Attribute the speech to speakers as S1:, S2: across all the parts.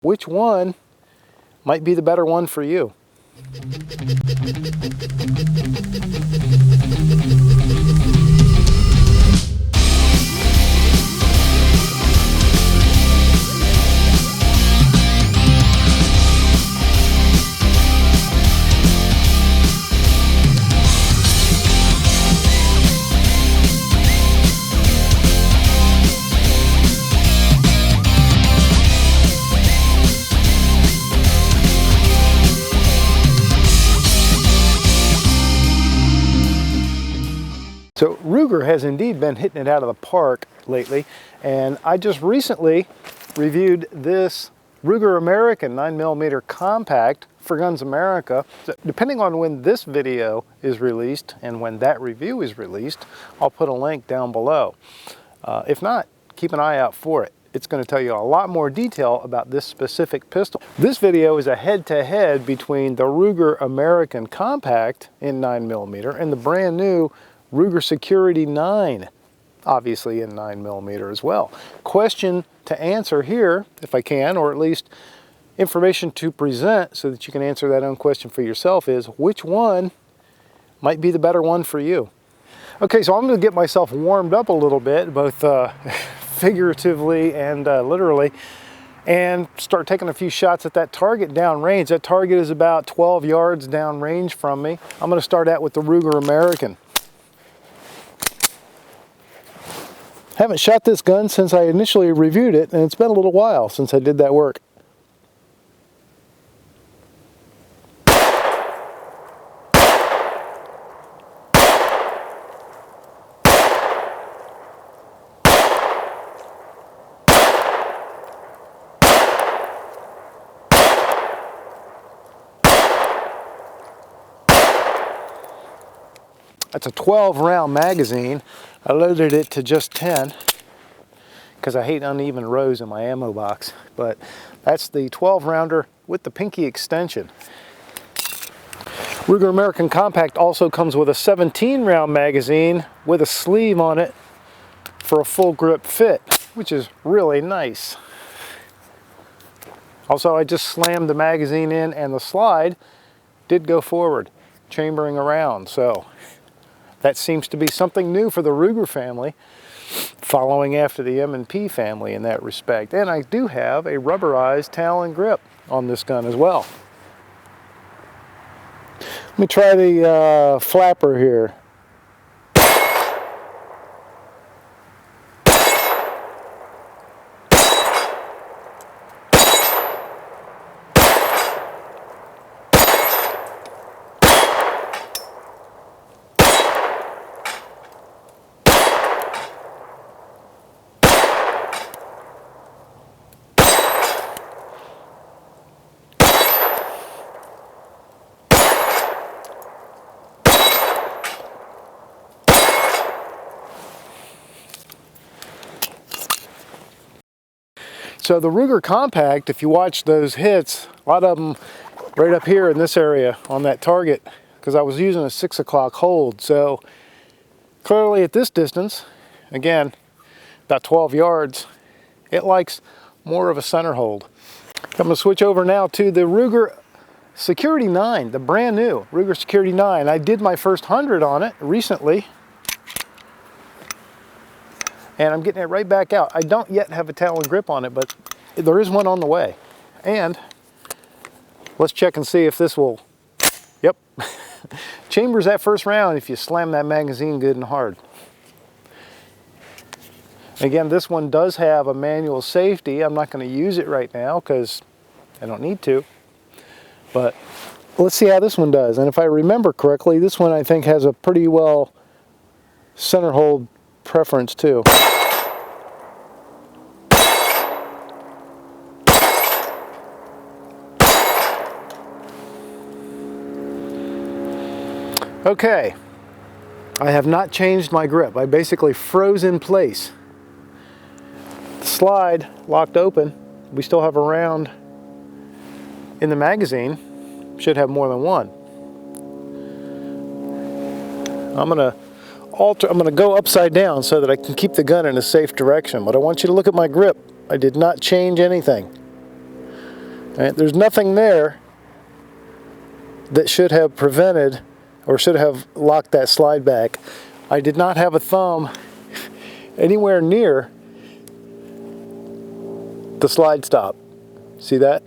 S1: which one might be the better one for you. So Ruger has indeed been hitting it out of the park lately, and I just recently reviewed this Ruger American 9mm compact for Guns America. So depending on when this video is released and when that review is released, I'll put a link down below. If not, keep an eye out for it. It's going to tell you a lot more detail about this specific pistol. This video is a head-to-head between the Ruger American compact in 9mm and the brand new Ruger Security-9, obviously in 9mm as well. Question to answer here, if I can, or at least information to present so that you can answer that own question for yourself, is which one might be the better one for you? Okay, so I'm going to get myself warmed up a little bit, both figuratively and literally, and start taking a few shots at that target downrange. That target is about 12 yards downrange from me. I'm going to start out with the Ruger American. Haven't shot this gun since I initially reviewed it, and it's been a little while since I did that work. That's a 12-round magazine. I loaded it to just 10 because I hate uneven rows in my ammo box. But that's the 12-rounder with the pinky extension. Ruger American Compact also comes with a 17-round magazine with a sleeve on it for a full grip fit, which is really nice. Also, I just slammed the magazine in and the slide did go forward, chambering around. So that seems to be something new for the Ruger family, following after the M&P family in that respect. And I do have a rubberized Talon grip on this gun as well. Let me try the flapper here. So the Ruger Compact, if you watch those hits, a lot of them right up here in this area on that target, because I was using a 6 o'clock hold. So clearly at this distance, again, about 12 yards, it likes more of a center hold. I'm going to switch over now to the Ruger Security-9, the brand new Ruger Security-9. I did my first 100 on it recently, and I'm getting it right back out. I don't yet have a Talon grip on it, but there is one on the way. And let's check and see if this will, yep, chambers that first round if you slam that magazine good and hard. Again, this one does have a manual safety. I'm not going to use it right now because I don't need to. But let's see how this one does. And if I remember correctly, this one I think has a pretty well center hold preference too. Okay, I have not changed my grip. I basically froze in place. The slide locked open. We still have a round in the magazine. Should have more than one. I'm gonna go upside down so that I can keep the gun in a safe direction, but I want you to look at my grip. I did not change anything. Right? There's nothing there that should have prevented or should have locked that slide back. I did not have a thumb anywhere near the slide stop. See that?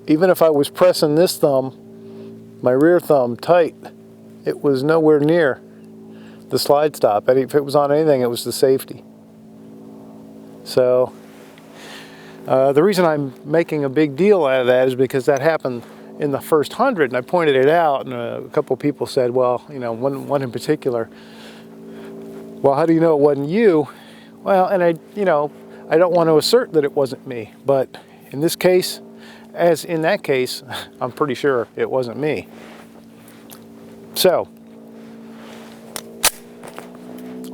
S1: Even if I was pressing this thumb, my rear thumb, tight, it was nowhere near the slide stop. And if it was on anything, it was the safety. So the reason I'm making a big deal out of that is because that happened in the first 100, and I pointed it out, and a couple people said, well, you know, one in particular, well, how do you know it wasn't you? Well, and I don't want to assert that it wasn't me, but in this case, as in that case, I'm pretty sure it wasn't me. So,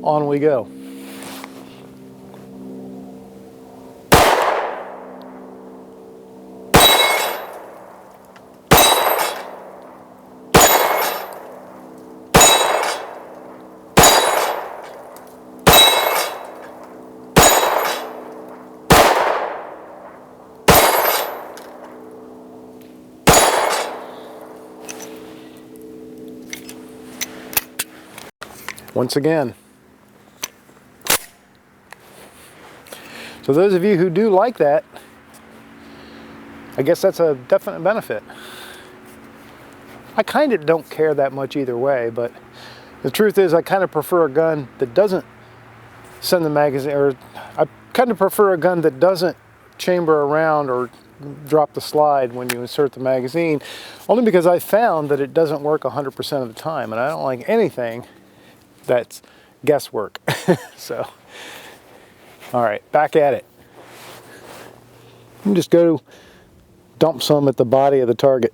S1: on we go. Once again. So those of you who do like that, I guess that's a definite benefit. I kind of don't care that much either way, but the truth is I kind of prefer a gun that doesn't send the magazine, or I kind of prefer a gun that doesn't chamber around or drop the slide when you insert the magazine, only because I found that it doesn't work 100% of the time, and I don't like anything that's guesswork. So, all right, back at it. You can just go dump some at the body of the target.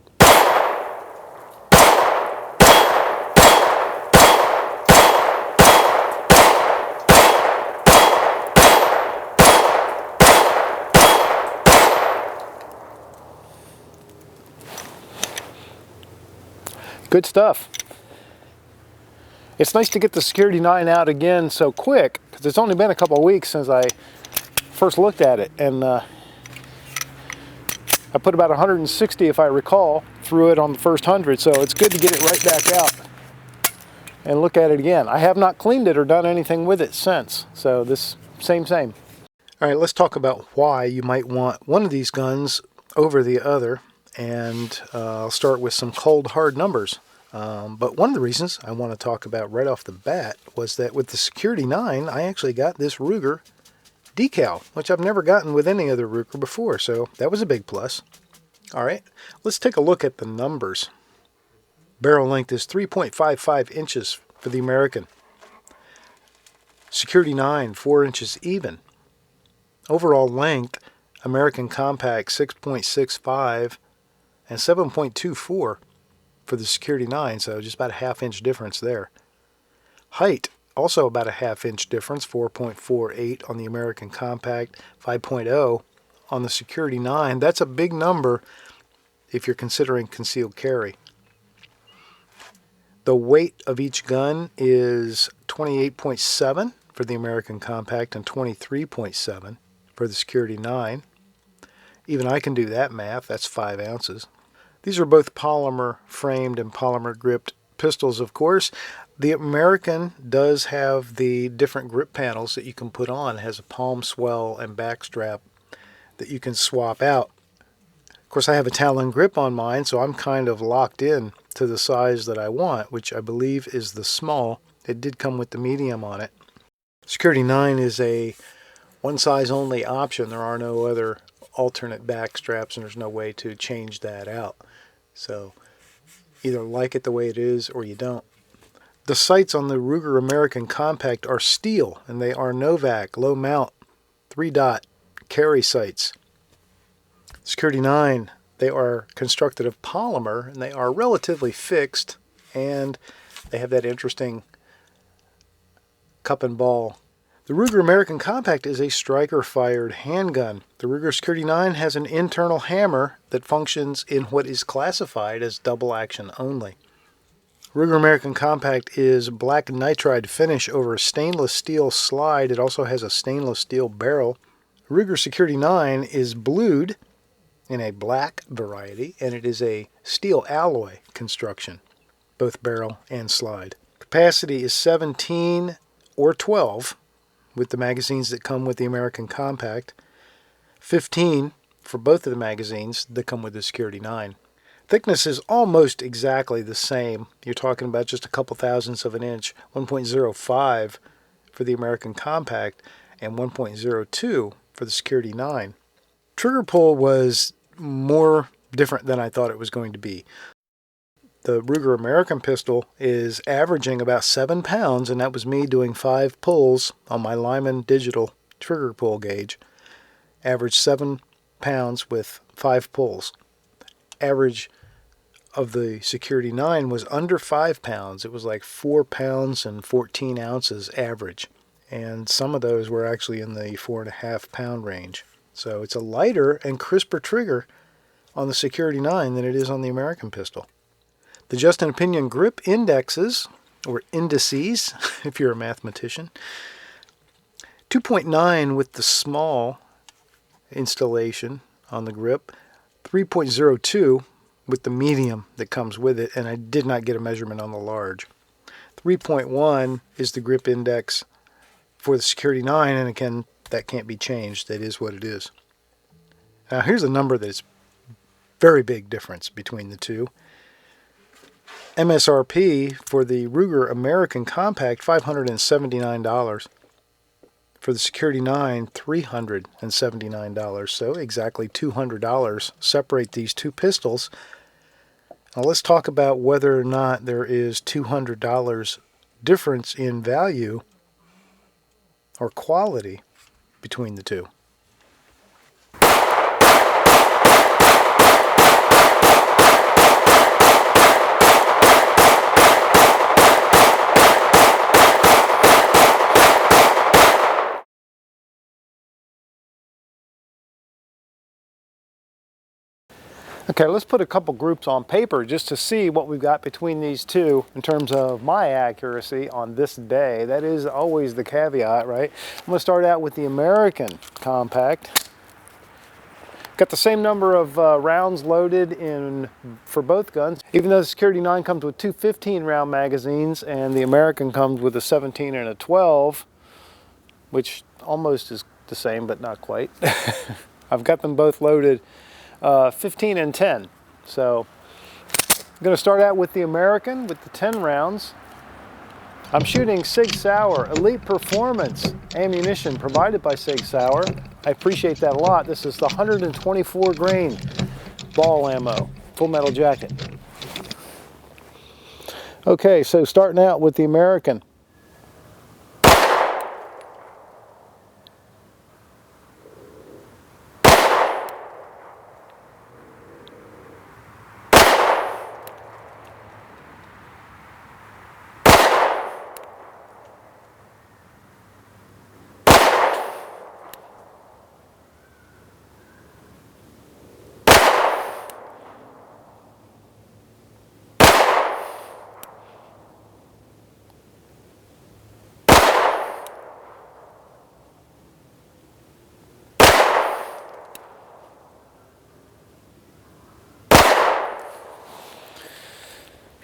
S1: Good stuff. It's nice to get the Security-9 out again so quick, because it's only been a couple of weeks since I first looked at it, and I put about 160, if I recall, through it on the first 100, so it's good to get it right back out and look at it again. I have not cleaned it or done anything with it since, so this same. All right, let's talk about why you might want one of these guns over the other, and I'll start with some cold hard numbers. But one of the reasons I want to talk about right off the bat was that with the Security-9, I actually got this Ruger decal, which I've never gotten with any other Ruger before, so that was a big plus. All right, let's take a look at the numbers. Barrel length is 3.55 inches for the American. Security-9, 4 inches even. Overall length, American Compact 6.65 and 7.24 for the Security-9, so just about a half-inch difference there. Height, also about a half-inch difference, 4.48 on the American Compact, 5.0 on the Security-9. That's a big number if you're considering concealed carry. The weight of each gun is 28.7 for the American Compact and 23.7 for the Security-9. Even I can do that math, that's 5 ounces. These are both polymer framed and polymer gripped pistols, of course. The American does have the different grip panels that you can put on. It has a palm swell and back strap that you can swap out. Of course, I have a Talon grip on mine, so I'm kind of locked in to the size that I want, which I believe is the small. It did come with the medium on it. Security-9 is a one size only option. There are no other alternate back straps, and there's no way to change that out. So either like it the way it is or you don't. The sights on the Ruger American Compact are steel, and they are Novak low mount 3-dot carry sights. Security-9, they are constructed of polymer, and they are relatively fixed, and they have that interesting cup and ball. The Ruger American Compact is a striker-fired handgun. The Ruger Security-9 has an internal hammer that functions in what is classified as double action only. Ruger American Compact is black nitride finish over a stainless steel slide. It also has a stainless steel barrel. Ruger Security-9 is blued in a black variety, and it is a steel alloy construction, both barrel and slide. Capacity is 17 or 12 with the magazines that come with the American Compact, 15 for both of the magazines that come with the Security-9. Thickness is almost exactly the same. You're talking about just a couple thousandths of an inch, 1.05 for the American Compact and 1.02 for the Security-9. Trigger pull was more different than I thought it was going to be. The Ruger American pistol is averaging about 7 pounds, and that was me doing 5 pulls on my Lyman digital trigger pull gauge. Average 7 pounds with 5 pulls. Average of the Security-9 was under 5 pounds. It was like 4 pounds and 14 ounces average. And some of those were actually in the 4.5 pound range. So it's a lighter and crisper trigger on the Security-9 than it is on the American pistol. The Justin Opinion grip indexes, or indices, if you're a mathematician, 2.9 with the small installation on the grip, 3.02 with the medium that comes with it, and I did not get a measurement on the large. 3.1 is the grip index for the Security-9, and again, that can't be changed. That is what it is. Now here's a number that's very big difference between the two. MSRP for the Ruger American Compact, $579. For the Security-9, $379. So exactly $200 separate these two pistols. Now let's talk about whether or not there is $200 difference in value or quality between the two. Okay, let's put a couple groups on paper just to see what we've got between these two in terms of my accuracy on this day. That is always the caveat, right? I'm going to start out with the American Compact. Got the same number of rounds loaded in for both guns, even though the Security-9 comes with two 15-round magazines and the American comes with a 17 and a 12, which almost is the same, but not quite. I've got them both loaded 15 and 10. So I'm going to start out with the American with the 10 rounds. I'm shooting Sig Sauer Elite Performance ammunition provided by Sig Sauer. I appreciate that a lot. This is the 124 grain ball ammo, full metal jacket. Okay, so starting out with the American.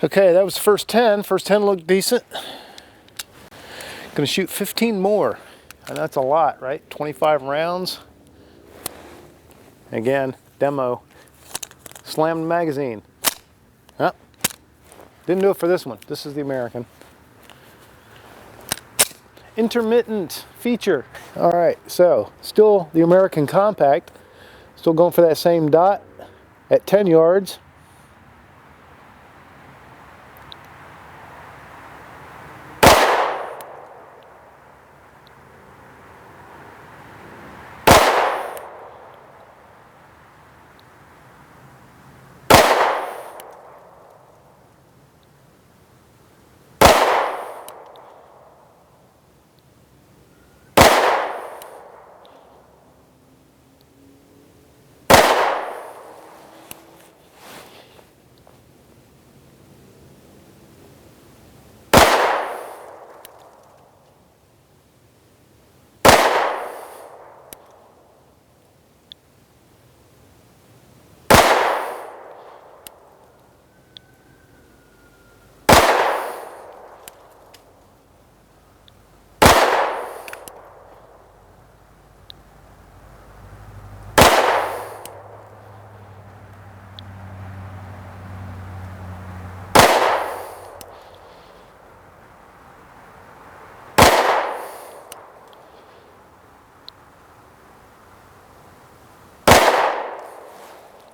S1: Okay, that was the first 10. First 10 looked decent. Gonna shoot 15 more. And that's a lot, right? 25 rounds. Again, demo. Slam the magazine. Oh, didn't do it for this one. This is the American. Intermittent feature. All right, so still the American Compact. Still going for that same dot at 10 yards.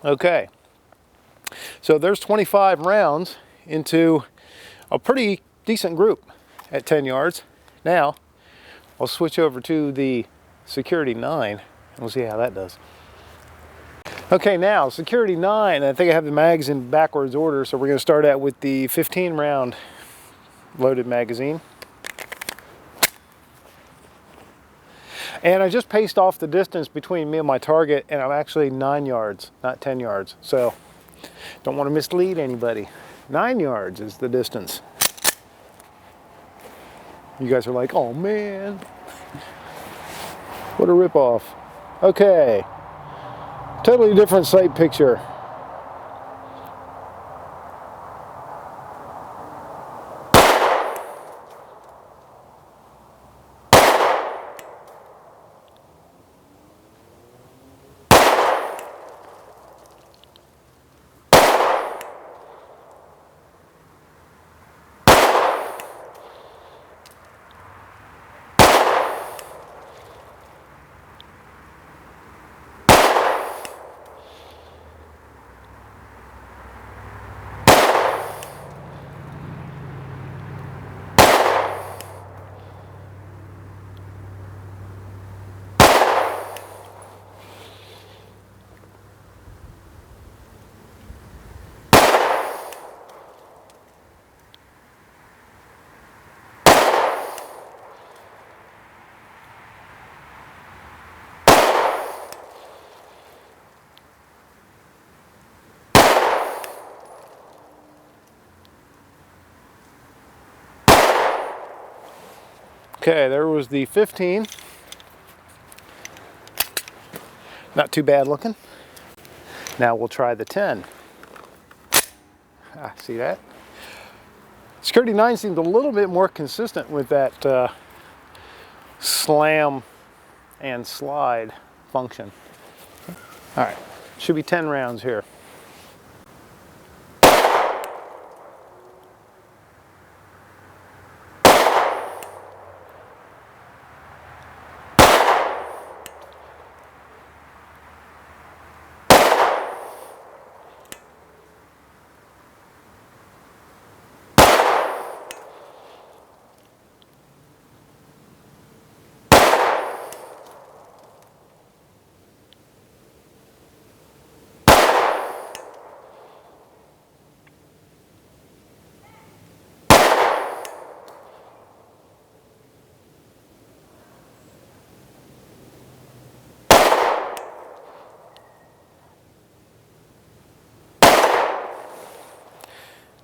S1: Okay, so there's 25 rounds into a pretty decent group at 10 yards. Now, I'll switch over to the Security-9 and we'll see how that does. Okay, now Security-9, I think I have the mags in backwards order, so we're going to start out with the 15 round loaded magazine. And I just paced off the distance between me and my target, and I'm actually 9 yards, not 10 yards. So don't want to mislead anybody. 9 yards is the distance. You guys are like, oh man, what a ripoff. Okay, totally different sight picture. Okay, there was the 15. Not too bad looking. Now we'll try the 10. See that? Security-9 seemed a little bit more consistent with that slam and slide function. All right, should be 10 rounds here.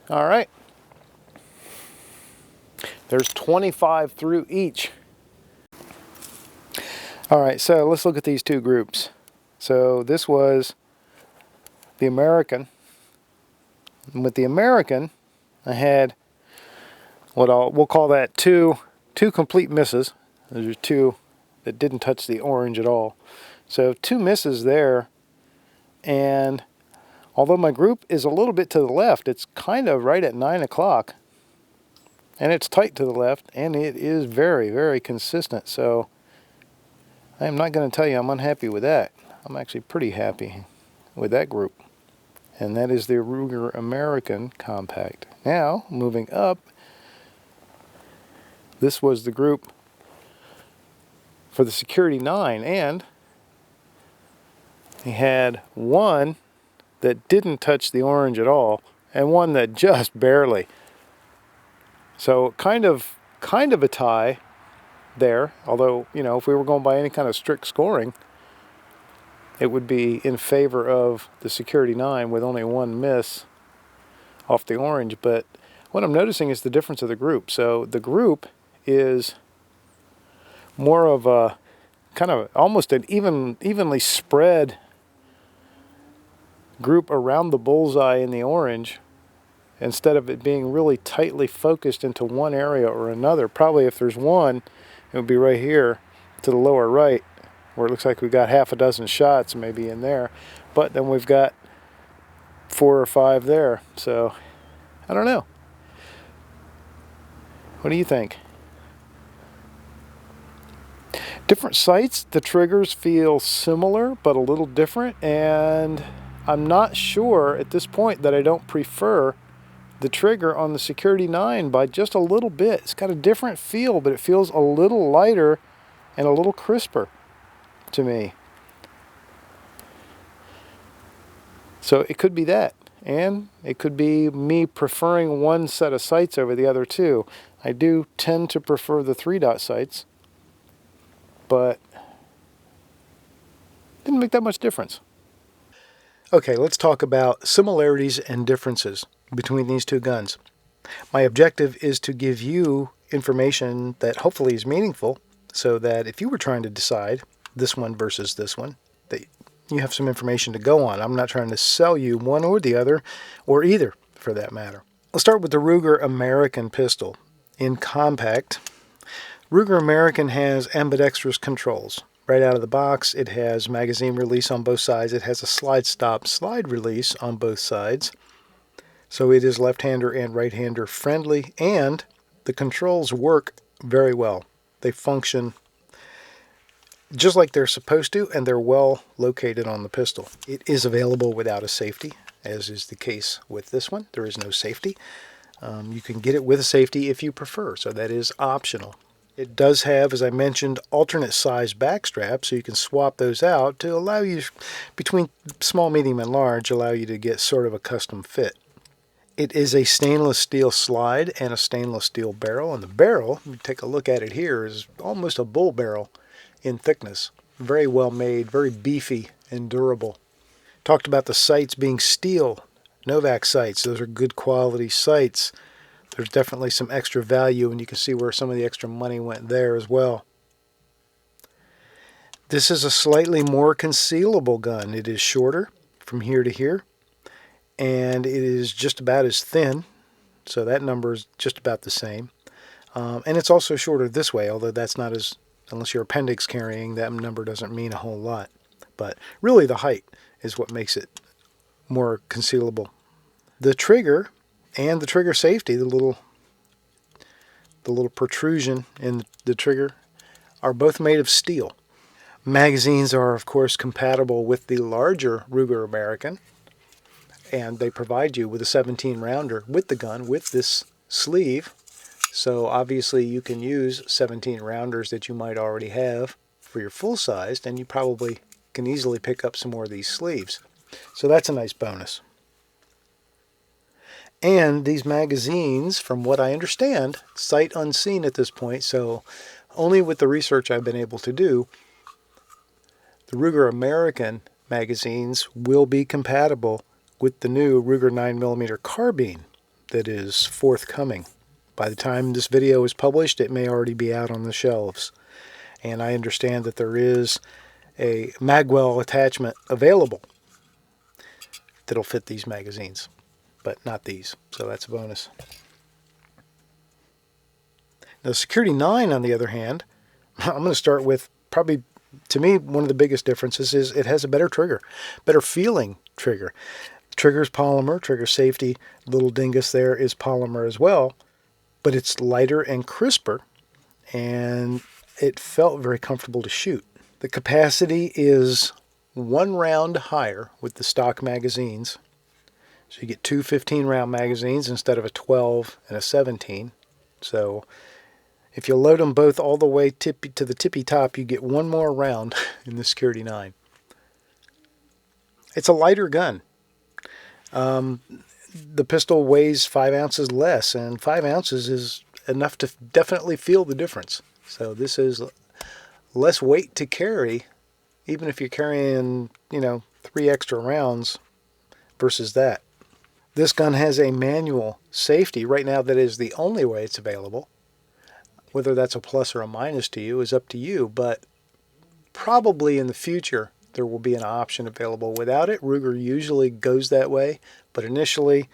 S1: All right, there's 25 through each. All right, so let's look at these two groups. So this was the American. And with the American, I had what we'll call that two complete misses. Those are two that didn't touch the orange at all. So 2 misses there, and although my group is a little bit to the left, it's kind of right at 9 o'clock. And it's tight to the left, and it is very, very consistent. So I am not going to tell you I'm unhappy with that. I'm actually pretty happy with that group. And that is the Ruger American Compact. Now, moving up, this was the group for the Security-9, and he had one that didn't touch the orange at all, and one that just barely. So kind of a tie there, although, you know, if we were going by any kind of strict scoring, it would be in favor of the Security-9 with only 1 miss off the orange. But what I'm noticing is the difference of the group. So the group is more of a kind of almost an evenly spread group around the bullseye in the orange, instead of it being really tightly focused into one area or another. Probably if there's one, it would be right here to the lower right, where it looks like we've got half a dozen shots maybe in there, but then we've got 4 or 5 there. So I don't know. What do you think? Different sights, the triggers feel similar but a little different, and I'm not sure at this point that I don't prefer the trigger on the Security-9 by just a little bit. It's got a different feel, but it feels a little lighter and a little crisper to me. So it could be that. And it could be me preferring one set of sights over the other two. I do tend to prefer the 3-dot sights, but it didn't make that much difference. Okay, let's talk about similarities and differences between these two guns. My objective is to give you information that hopefully is meaningful, so that if you were trying to decide this one versus this one, that you have some information to go on. I'm not trying to sell you one or the other, or either for that matter. Let's start with the Ruger American pistol. In compact, Ruger American has ambidextrous controls. Right out of the box, it has magazine release on both sides. It has a slide stop, slide release on both sides. So it is left-hander and right-hander friendly, and the controls work very well. They function just like they're supposed to, and they're well located on the pistol. It is available without a safety, as is the case with this one. There is no safety. You can get it with a safety if you prefer, so that is optional. It does have, as I mentioned, alternate size back straps, so you can swap those out to allow you, between small, medium, and large, allow you to get sort of a custom fit. It is a stainless steel slide and a stainless steel barrel, and the barrel, you take a look at it here, is almost a bull barrel in thickness. Very well made, very beefy and durable. Talked about the sights being steel, Novak sights. Those are good quality sights. There's definitely some extra value, and you can see where some of the extra money went there as well. This is a slightly more concealable gun. It is shorter from here to here, and it is just about as thin, so that number is just about the same. And it's also shorter this way, although that's not as, unless you're appendix carrying, that number doesn't mean a whole lot. But really the height is what makes it more concealable. The trigger and the trigger safety, the little protrusion in the trigger, are both made of steel. Magazines are, of course, compatible with the larger Ruger American, and they provide you with a 17 rounder with the gun, with this sleeve. So obviously you can use 17 rounders that you might already have for your full-sized, and you probably can easily pick up some more of these sleeves. So that's a nice bonus. And these magazines, from what I understand, sight unseen at this point, so only with the research I've been able to do, the Ruger American magazines will be compatible with the new Ruger 9mm carbine that is forthcoming. By the time this video is published, it may already be out on the shelves. And I understand that there is a magwell attachment available that'll fit these magazines, but not these, so that's a bonus. Now, Security-9, on the other hand, I'm going to start with probably, to me, one of the biggest differences is it has a better trigger, better feeling trigger. Trigger's polymer, trigger safety, little dingus there is polymer as well, but it's lighter and crisper, and it felt very comfortable to shoot. The capacity is 1 round higher with the stock magazines. So you get two 15-round magazines instead of a 12 and a 17. So if you load them both all the way to the tippy top, you get one more round in the Security-9. It's a lighter gun. The pistol weighs 5 ounces less, and 5 ounces is enough to definitely feel the difference. So this is less weight to carry, even if you're carrying, 3 extra rounds versus that. This gun has a manual safety. Right now, that is the only way it's available. Whether that's a plus or a minus to you is up to you, but probably in the future there will be an option available without it. Ruger usually goes that way, but initially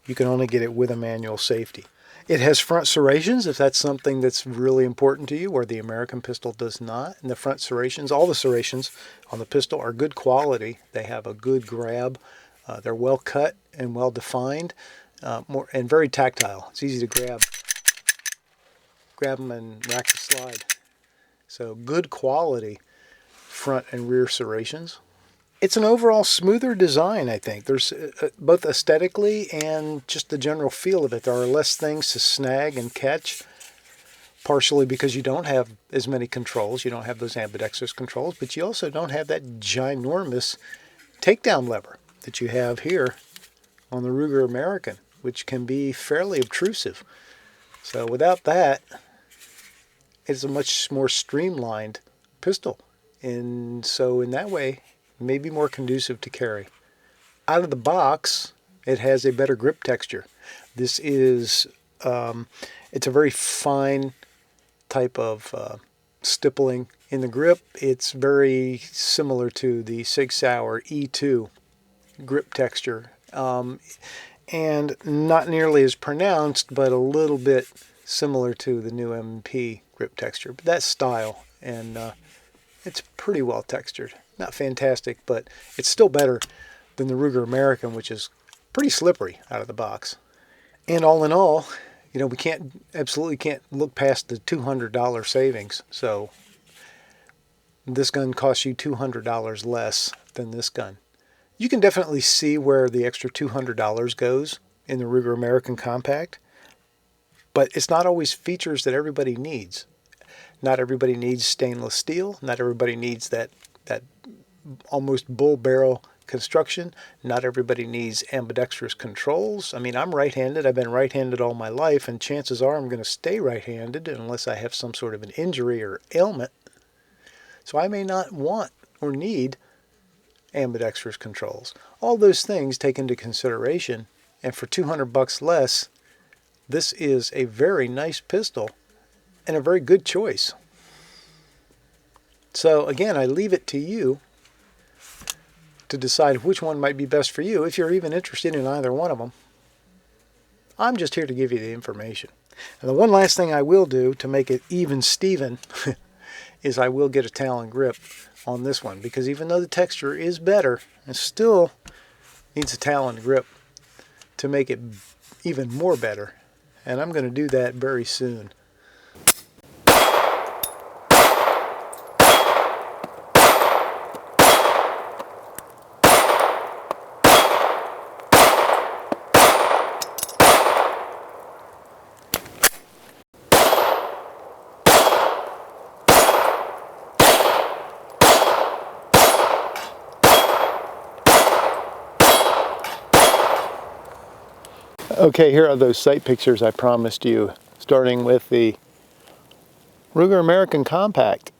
S1: you can only get it with a manual safety. It has front serrations if that's something that's really important to you, where the American pistol does not. And the front serrations, all the serrations on the pistol are good quality. They have a good grab. They're well cut and well defined, and very tactile. It's easy to grab them and rack the slide. So good quality front and rear serrations. it's an overall smoother design, I think. There's both aesthetically and just the general feel of it. There are less things to snag and catch, partially because you don't have as many controls. You don't have those ambidextrous controls, but you also don't have that ginormous takedown lever that you have here on the Ruger American, which can be fairly obtrusive. So without that, it's a much more streamlined pistol. And so in that way, maybe more conducive to carry. Out of the box, it has a better grip texture. This is, it's a very fine type of stippling in the grip. It's very similar to the Sig Sauer E2 grip texture. And not nearly as pronounced, but a little bit similar to the new MP grip texture. But that style, and it's pretty well textured. Not fantastic, but it's still better than the Ruger American, which is pretty slippery out of the box. And all in all, you know, we absolutely can't look past the $200 savings. So this gun costs you $200 less than this gun. You can definitely see where the extra $200 goes in the Ruger American Compact, but it's not always features that everybody needs. Not everybody needs stainless steel. Not everybody needs that almost bull barrel construction. Not everybody needs ambidextrous controls. I mean, I'm right-handed. I've been right-handed all my life, and chances are I'm going to stay right-handed unless I have some sort of an injury or ailment. So I may not want or need ambidextrous controls. All those things take into consideration, and for $200 less, this is a very nice pistol and a very good choice. So again, I leave it to you to decide which one might be best for you, if you're even interested in either one of them. I'm just here to give you the information. And the one last thing I will do to make it even Steven is I will get a Talon grip on this one, because even though the texture is better, it still needs a Talon grip to make it even more better. And I'm going to do that very soon. Okay, here are those sight pictures I promised you, starting with the Ruger American Compact.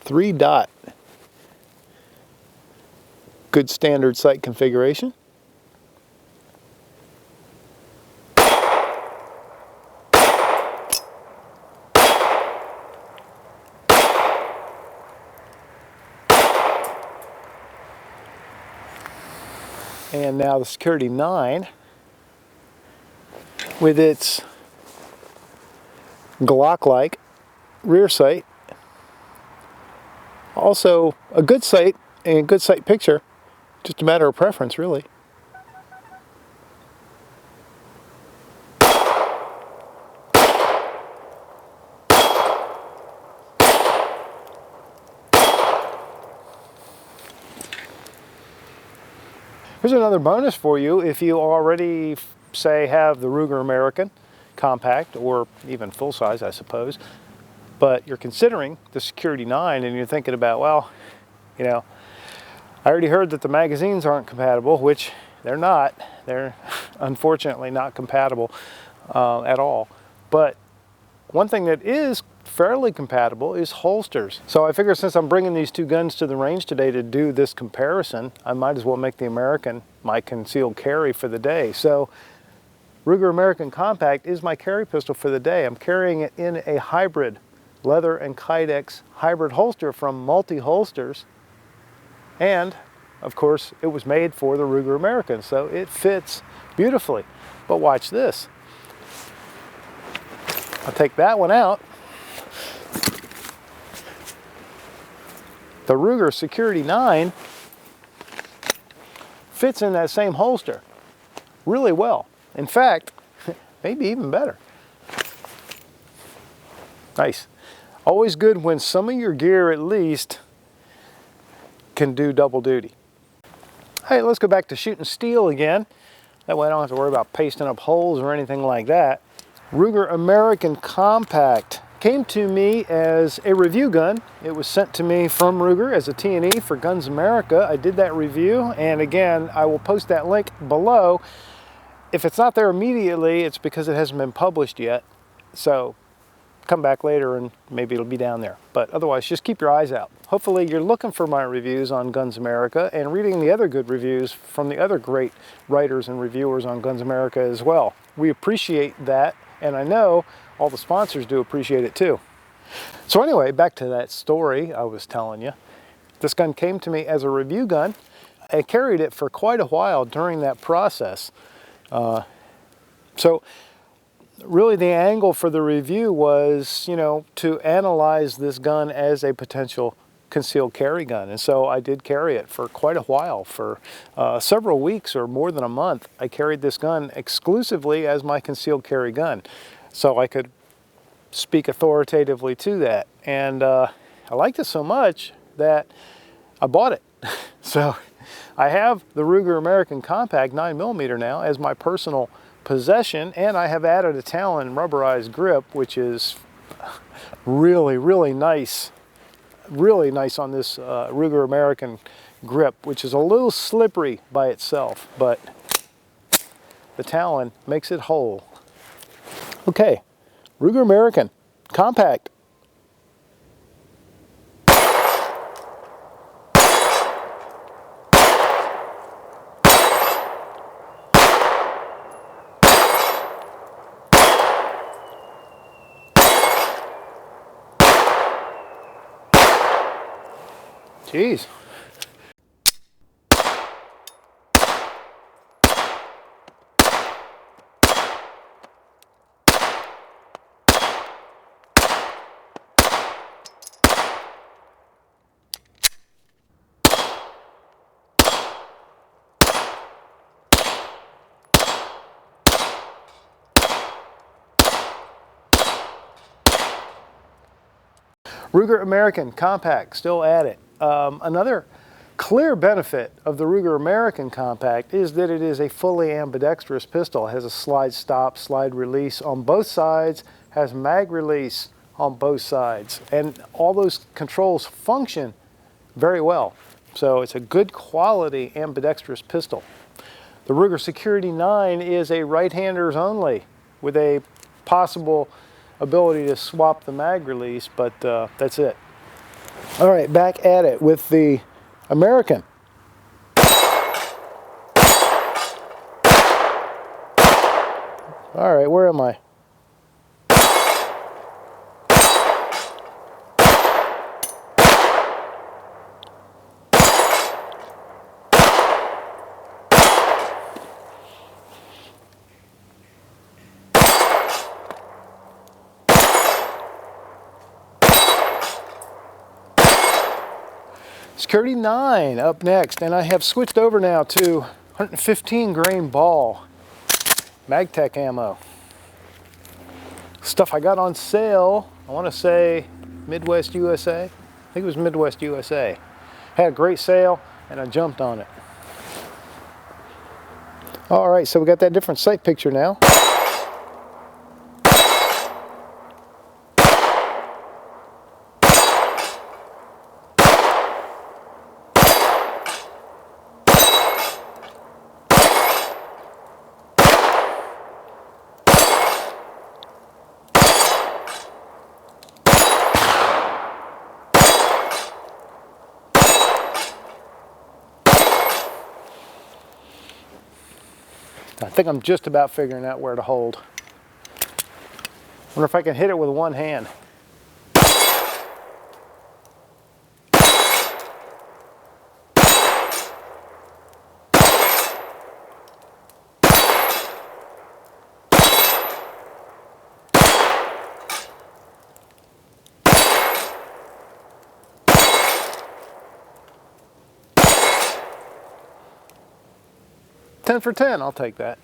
S1: 3-dot. Good standard sight configuration. And now the Security-9 with its Glock-like rear sight. Also a good sight and a good sight picture, just a matter of preference really. Here's another bonus for you if you already, say, have the Ruger American Compact, or even full size, I suppose, but you're considering the Security-9 and you're thinking about, well, you know, I already heard that the magazines aren't compatible, which they're not. They're unfortunately not compatible at all. But one thing that is fairly compatible is holsters. So I figure since I'm bringing these two guns to the range today to do this comparison, I might as well make the American my concealed carry for the day. So Ruger American Compact is my carry pistol for the day. I'm carrying it in a hybrid leather and Kydex hybrid holster from Multi Holsters, and of course it was made for the Ruger American, so it fits beautifully. But watch this. I'll take that one out. The Ruger Security-9 fits in that same holster really well. In fact, maybe even better. Nice. Always good when some of your gear at least can do double duty. Hey, let's go back to shooting steel again. That way I don't have to worry about pasting up holes or anything like that. Ruger American Compact came to me as a review gun. It was sent to me from Ruger as a T&E for Guns America. I did that review, and again, I will post that link below. If it's not there immediately, it's because it hasn't been published yet. So come back later and maybe it'll be down there. But otherwise, just keep your eyes out. Hopefully you're looking for my reviews on Guns America and reading the other good reviews from the other great writers and reviewers on Guns America as well. We appreciate that, and I know all the sponsors do appreciate it too. So anyway, back to that story I was telling you. This gun came to me as a review gun. I carried it for quite a while during that process. So really the angle for the review was, to analyze this gun as a potential concealed carry gun. And so I did carry it for quite a while, for several weeks or more than a month. I carried this gun exclusively as my concealed carry gun, so I could speak authoritatively to that. And I liked it so much that I bought it. So I have the Ruger American Compact 9mm now as my personal possession, and I have added a Talon rubberized grip, which is really, really nice. Really nice on this Ruger American grip, which is a little slippery by itself, but the Talon makes it whole. Okay, Ruger American Compact. Jeez. Ruger American Compact, still at it. Another clear benefit of the Ruger American Compact is that it is a fully ambidextrous pistol. It has a slide stop, slide release on both sides, has mag release on both sides, and all those controls function very well. So it's a good quality ambidextrous pistol. The Ruger Security-9 is a right-handers only with a possible ability to swap the mag release, but that's it. All right, back at it with the American. All right, where am I? Security-9 up next, and I have switched over now to 115 grain ball MagTech ammo. Stuff I got on sale, I want to say Midwest USA. I think it was Midwest USA. Had a great sale and I jumped on it. All right, so we got that different sight picture now. I think I'm just about figuring out where to hold. Wonder if I can hit it with one hand. $10 for $10, I'll take that.